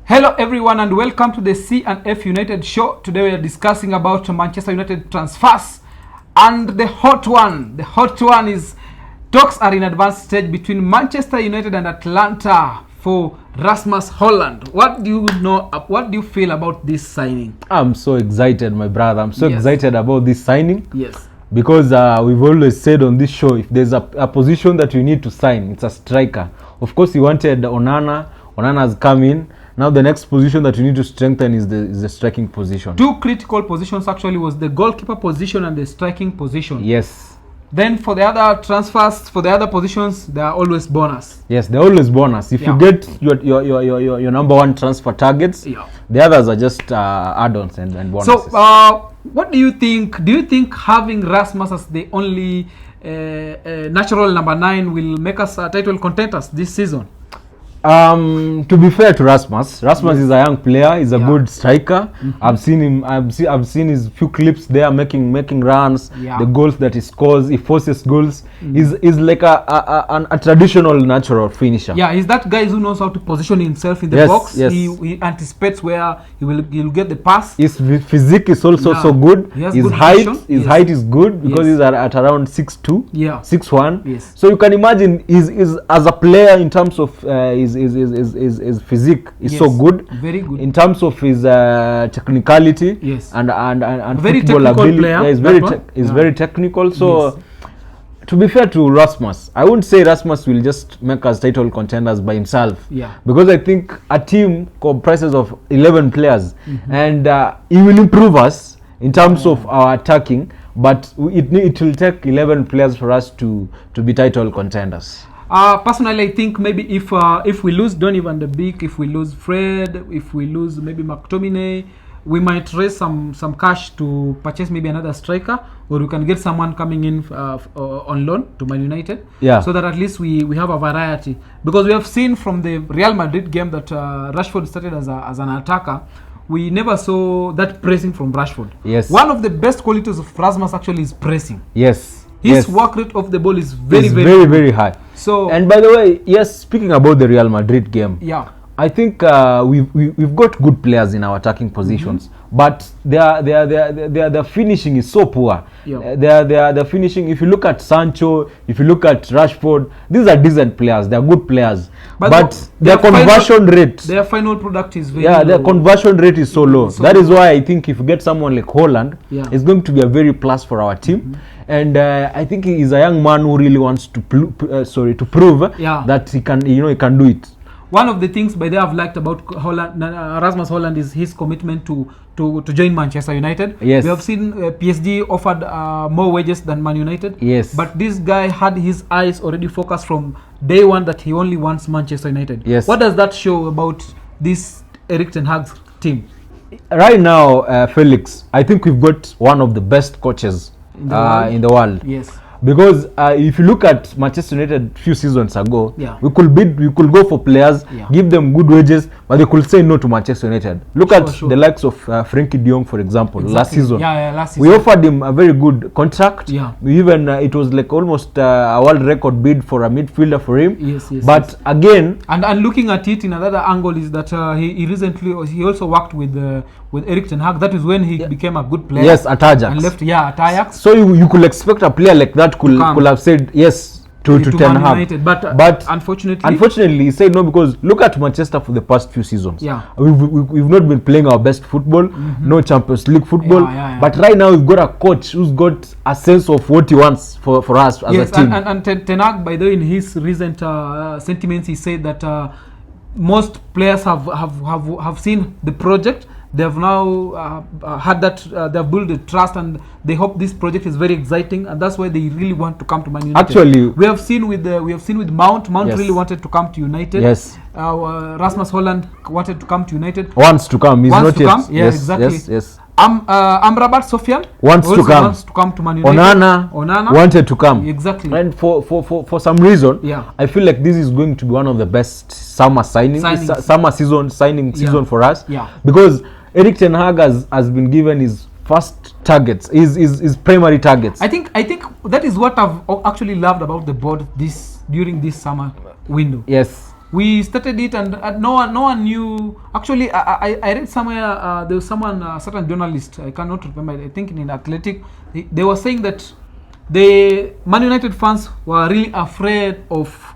Hello everyone and welcome to the C&F United show. Today we are discussing about Manchester United transfers and the hot one is talks are in advanced stage between Manchester United and Atlanta for Rasmus Hojlund. What do you know, what do you feel about this signing? I'm so excited, my brother. I'm so excited about this signing. Yes. Because we've always said on this show, if there's a position that we need to sign, it's a striker. Of course, we wanted Onana. Onana has come in. Now the next position that we need to strengthen is the striking position. Two critical positions actually was the goalkeeper position and the striking position. Yes. Then for the other transfers, for the other positions, they are always bonus. Yes, they're always bonus. If you get your number one transfer targets, the others are just add-ons and bonuses. So what do you think? Do you think having Rasmus as the only natural number 9 will make us title contenders this season? To be fair to Rasmus is a young player. He's a good striker. I've seen him. I've seen his few clips there making runs. The goals that he scores, he forces goals. He's like a traditional natural finisher. Yeah, he's that guy who knows how to position himself in the box. Yes. He anticipates where he'll get the pass. His physique is also so good. His height is good because he's at around 6'2", 6'1". Yes. So you can imagine he's as a player in terms of his physique is so good. Very good. In terms of his technicality and very football ability. Player. Yeah, he's very technical. So to be fair to Rasmus, I wouldn't say Rasmus will just make us title contenders by himself. Yeah. Because I think a team comprises of 11 players and he will improve us in terms of our attacking, but it will take 11 players for us to be title contenders. Personally, I think maybe if we lose Donny van de Beek, if we lose Fred, if we lose maybe McTominay, we might raise some cash to purchase maybe another striker, or we can get someone coming in on loan to Man United. Yeah. So that at least we have a variety. Because we have seen from the Real Madrid game that Rashford started as an attacker. We never saw that pressing from Rashford. Yes. One of the best qualities of Rasmus actually is pressing. Yes. His work rate of the ball is very high. So, and by the way, speaking about the Real Madrid game, I think we've got good players in our attacking positions, but their finishing is so poor. Their finishing. If you look at Sancho, if you look at Rashford, these are decent players. They are good players, but their conversion rate, their final product is very low. Their conversion rate is so low. That is why I think if you get someone like Hojlund, it's going to be a very plus for our team. And I think he is a young man who really wants to prove that he can do it. One of the things by the I've liked about Rasmus Hojlund is his commitment to join Manchester United. Yes. We have seen PSG offered more wages than Man United. Yes. But this guy had his eyes already focused from day one that he only wants Manchester United. Yes. What does that show about this Erik ten Hag's team? Right now, Felix, I think we've got one of the best coaches in the world. Yes. Because if you look at Manchester United a few seasons ago, we could go for players, give them good wages, but they could say no to Manchester United. Look at the likes of Frenkie de Jong, for example, last season. Last season. We offered him a very good contract. We even it was like almost a world record bid for a midfielder for him. But again, and looking at it in another angle is that he also worked with Erik ten Hag. That is when he became a good player. Yes, at Ajax. And left, at Ajax. So you could expect a player like that could have said yes to ten Hag. But unfortunately he said no, because look at Manchester for the past few seasons. We've not been playing our best football, no Champions League football. But right now we've got a coach who's got a sense of what he wants for us as a team. And ten Hag, by the way, in his recent sentiments, he said that most players have seen the project. They have now had that they have built the trust, and they hope this project is very exciting, and that's why they really want to come to Man United. Actually, we have seen with Mount really wanted to come to United. Yes. Rasmus Hojlund wanted to come to United. Wants to come. He's not yet. Come. Yeah, exactly. Yes. Amrabat Sofyan wants to come to Man United. Onana wanted to come. Exactly. And for some reason, I feel like this is going to be one of the best summer season for us. Yeah. Because Erik ten Hag has been given his first targets, his primary targets. I think that is what I've actually loved about the board during this summer window. Yes. we started it, and no one knew. Actually, I read somewhere there was someone, a certain journalist, I cannot remember. I think in Athletic, they were saying that the Man United fans were really afraid of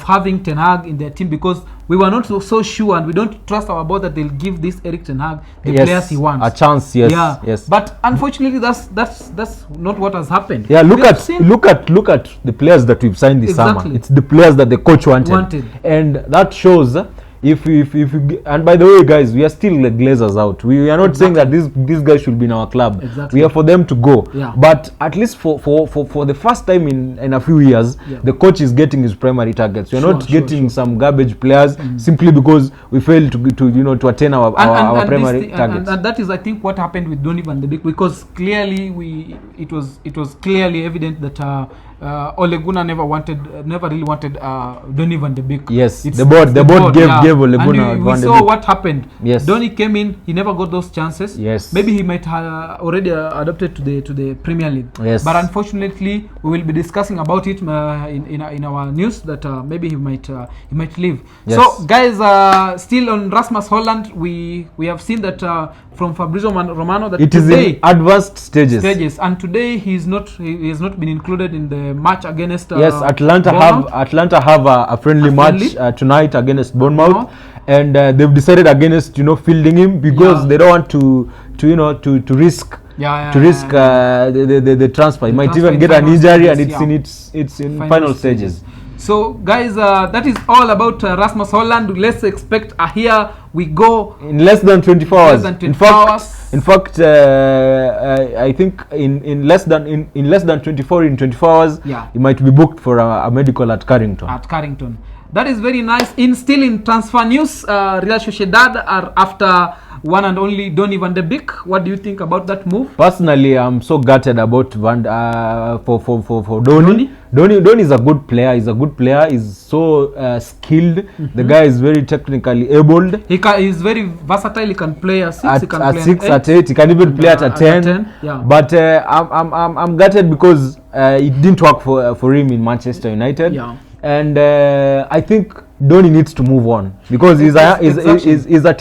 having Ten Hag in their team, because we were not so sure, and we don't trust our board that they'll give this Erik Ten Hag the players he wants. A chance, yes. But unfortunately, that's not what has happened. Yeah, look at the players that we've signed this summer. It's the players that the coach wanted. And that shows if and by the way, guys, we are still the Glazers out. We are not saying that these guys should be in our club. We are for them to go. But at least for the first time in a few years, the coach is getting his primary targets. We are not getting some garbage players simply because we failed to attain our primary targets. And that is, I think, what happened with Donny van de Beek, because clearly it was clearly evident that Ole Gunnar never really wanted Donny van de Beek. Yes, the board gave Ole Gunnar and we saw what happened. Yes, Donny came in, he never got those chances. Yes, maybe he might have already adapted to the Premier League. Yes, but unfortunately, we will be discussing about it in our news that maybe he might leave. Yes. So, guys, still on Rasmus Hojlund, we have seen that from Fabrizio Romano that it is in advanced stages, and today he has not been included in the match against yes, Atlanta have a friendly match tonight against Bournemouth, and they've decided against fielding him because they don't want to risk the transfer. He might even get an injury, and it's in final stages. So, guys, that is all about Rasmus Hojlund. Let's expect here we go in less than 24 hours. In fact, I think in less than 24 hours, he might be booked for a medical at Carrington. That is very nice. Still in transfer news, Real Sociedad are after one and only Donny van de Beek. What do you think about that move? Personally, I'm so gutted about for Donny. Donny is a good player. He's so skilled. The guy is very technically able. He is very versatile. He can play at 6. At 8. He can even play at a 10. But I'm gutted because it didn't work for him in Manchester United. And I think Donny needs to move on because he's at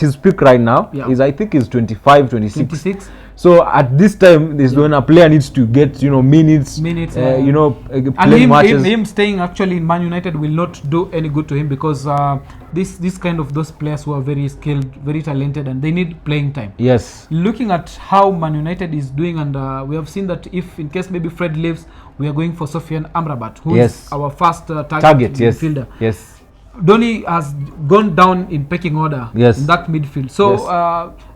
his peak right now. I think he's 25, 26. So at this time, is when a player needs to get minutes. And him staying actually in Man United will not do any good to him, because this kind of those players who are very skilled, very talented, and they need playing time. Yes. Looking at how Man United is doing, and we have seen that if in case maybe Fred leaves, we are going for Sofiane Amrabat, who is our first target midfielder. Yes. Donny has gone down in pecking order in that midfield. So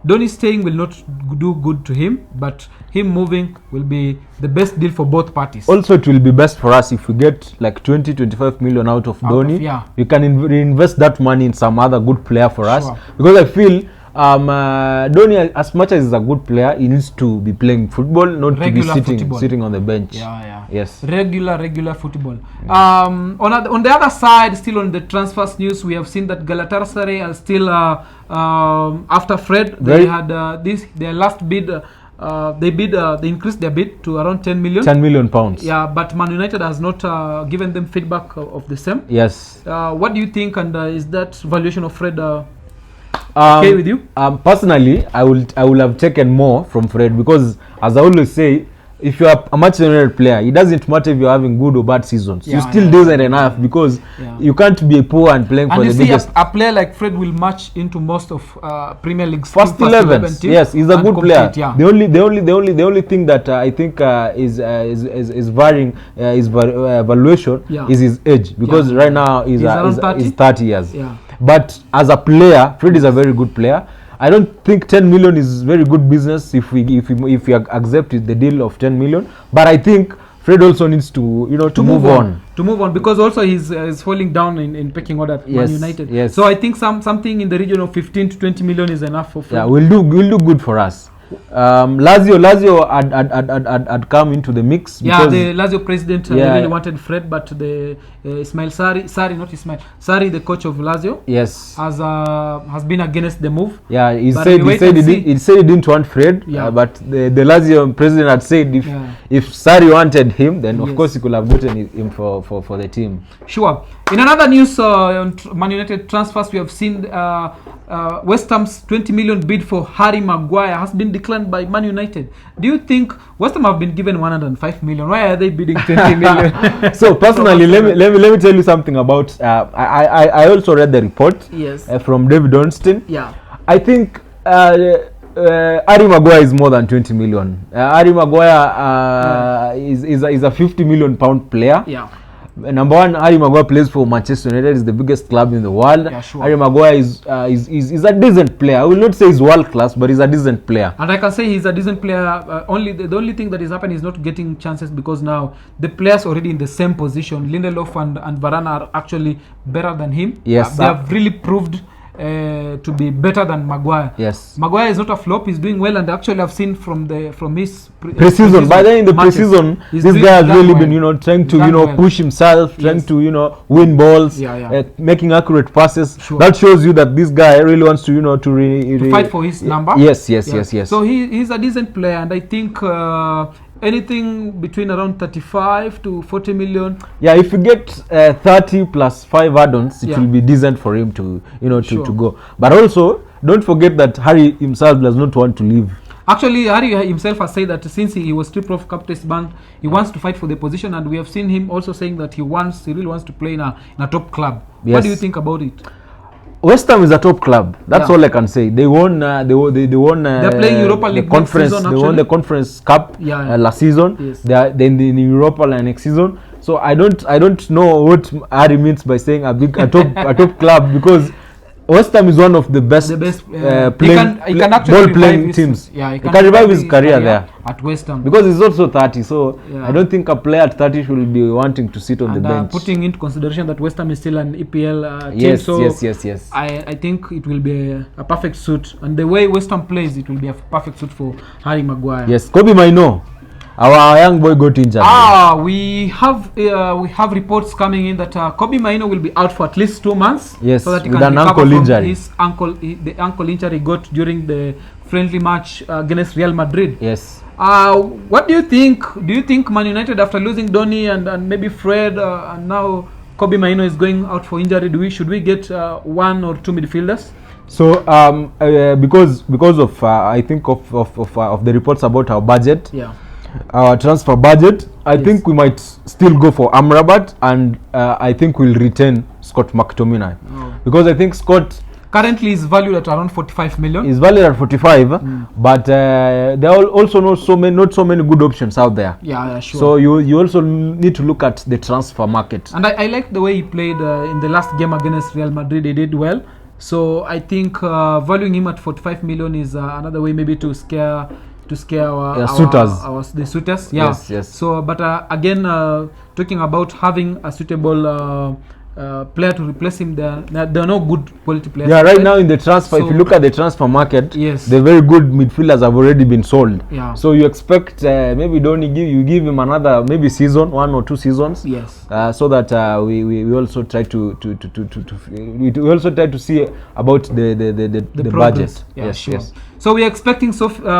Donny staying will not do good to him, but him moving will be the best deal for both parties. Also, it will be best for us if we get like 20-25 million out of Donny. We can reinvest that money in some other good player for us, because I feel Donny, as much as he's a good player, he needs to be playing football, not regular to be sitting on the bench. Yes. Regular football. On the other side, still on the transfers news, we have seen that Galatasaray are still after Fred. They had their last bid. They increased their bid to around 10 million pounds. Yeah, but Man United has not given them feedback of the same. Yes. What do you think? And is that valuation of Fred okay with you? Personally, I will have taken more from Fred, because as I always say, if you are a Manchester United player, it doesn't matter if you're having good or bad seasons. You still do that enough, because you can't be poor and playing for the biggest. A player like Fred will match into most of Premier League's first 11 teams. Yes, he's a good player. The only thing that I think is varying his valuation is his age, because right now he's 30 years. But as a player, Fred is a very good player. I don't think 10 million is very good business if we accept the deal of 10 million. But I think Fred also needs to move on. To move on, because also he's falling down in pecking order at Man United. Yes. So I think something in the region of 15 to 20 million is enough for Fred. Yeah, we'll do good for us. Lazio had come into the mix. Yeah, the Lazio president really wanted Fred, but the Sarri, the coach of Lazio, has been against the move. Yeah, he said he didn't want Fred, but the Lazio president had said if Sarri wanted him, then of course he could have gotten him for the team. Sure. In another news, on Man United transfers, we have seen West Ham's 20 million bid for Harry Maguire has been declined by Man United. Do you think West Ham have been given 105 million? Why are they bidding 20 million? So personally, let me tell you something about. I also read the report. Yes. From David Ornstein. Yeah. I think Harry Maguire is more than 20 million. Harry Maguire is a 50 million pound player. Yeah. Number one, Harry Maguire plays for Manchester United. Is the biggest club in the world. Yeah, sure. Harry Maguire is a decent player. I will not say he's world class, but he's a decent player. And I can say he's a decent player. Only the only thing that is happening is not getting chances because now the players already in the same position, Lindelof and Varane, are actually better than him. Yes, they have really proved to be better than Maguire. Yes, Maguire is not a flop. He's doing well, and actually I've seen from his pre-season. By then in the pre-season, this guy has really been trying to push himself, trying to win balls, making accurate passes. Sure. That shows you that this guy really wants to to fight for his number. Yes. So he's a decent player, and I think anything between around 35 to 40 million. Yeah, if you get 30 plus 5 add-ons, it will be decent for him to to go. But also, don't forget that Harry himself does not want to leave. Actually, Harry himself has said that since he was stripped of captain's band, he wants to fight for the position, and we have seen him also saying that he really wants to play in a top club. Yes. What do you think about it? West Ham is a top club. That's all I can say. They won. They won. They're playing Europa League conference. Next season, they won the Conference Cup last season. Yes. They are then in Europa next season. So I don't know what Harry means by saying a top club, because West Ham is one of the best ball-playing teams. Yeah, he can revive his career there at West Ham, because he's also 30. So I don't think a player at 30 should be wanting to sit on the bench. Putting into consideration that West Ham is still an EPL team, yes. I think it will be a perfect suit, and the way West Ham plays, it will be a perfect suit for Harry Maguire. Yes, Kobe Maino. Our young boy got injured. We have reports coming in that Kobe Maino will be out for at least 2 months. Yes, so that he with can an recover ankle from injury. His ankle injury he got during the friendly match against Real Madrid. Yes. What do you think? Do you think Man United, after losing Donny and maybe Fred and now Kobe Maino is going out for injury, should we get 1 or 2 midfielders? So because of I think of the reports about our budget. Yeah. Our transfer budget, I think we might still go for Amrabat, and I think we'll retain Scott McTominay, because I think Scott currently is valued at around 45 million. Is valued at 45, but there are also not so many good options out there. Yeah, sure. So you also need to look at the transfer market. And I like the way he played in the last game against Real Madrid. He did well. So I think valuing him at 45 million is another way maybe to scare the suitors. Yes. So but again, talking about having a suitable player to replace him, there are no good quality players. Yeah, right now in the transfer, if you look at the transfer market, the very good midfielders have already been sold. Yeah. So you expect maybe you give him another maybe season, 1 or 2 seasons. Yes. So that we also try to we also try to see about the budget. Yeah, yes, sure. Yes. So we are expecting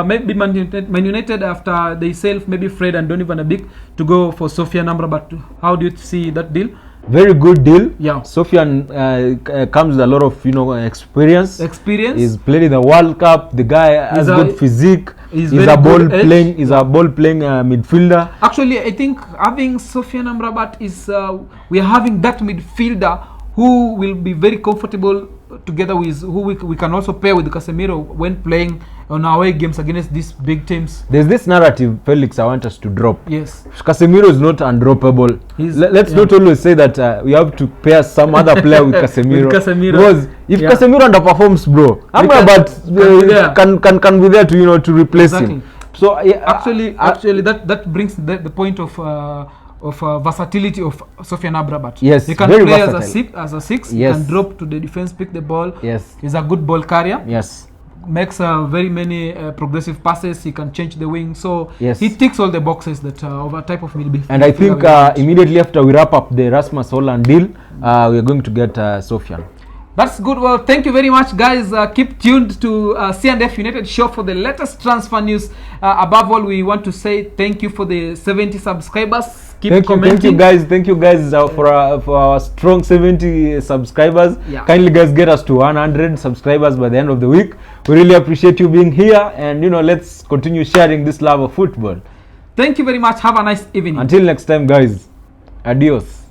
maybe Man United after they sell maybe Fred and Donny van de Beek to go for Sofiane Amrabat. How do you see that deal? Very good deal. Yeah. Sofiane comes with a lot of experience. He's played in the World Cup. The guy has good physique. He's a ball playing midfielder. Actually, I think having Sofiane Amrabat is we are having that midfielder who will be very comfortable together with who we can also pair with Casemiro when playing on our away games against these big teams. There's this narrative, Felix, I want us to drop. Yes. Casemiro is not undroppable. Let's not always say that we have to pair some other player with Casemiro. Because if Casemiro underperforms, bro, Amrabat can be there to replace him. So actually that brings the point of versatility of Sofiane Amrabat. Yes, he can very play versatile. as a 6. Yes. He can drop to the defense, pick the ball. Yes. He's a good ball carrier. Yes. Makes very many progressive passes. He can change the wing. So he ticks all the boxes that of a type of midfielder. And I think immediately after we wrap up the Rasmus Hojlund deal, we are going to get Sofiane. That's good. Well, thank you very much, guys. Keep tuned to C&F United Show for the latest transfer news. Above all, we want to say thank you for the 70 subscribers. keep commenting. Thank you guys for our strong 70 subscribers. Kindly guys get us to 100 subscribers by the end of the week. We really appreciate you being here, and let's continue sharing this love of football. Thank you very much. Have a nice evening. Until next time guys, adios.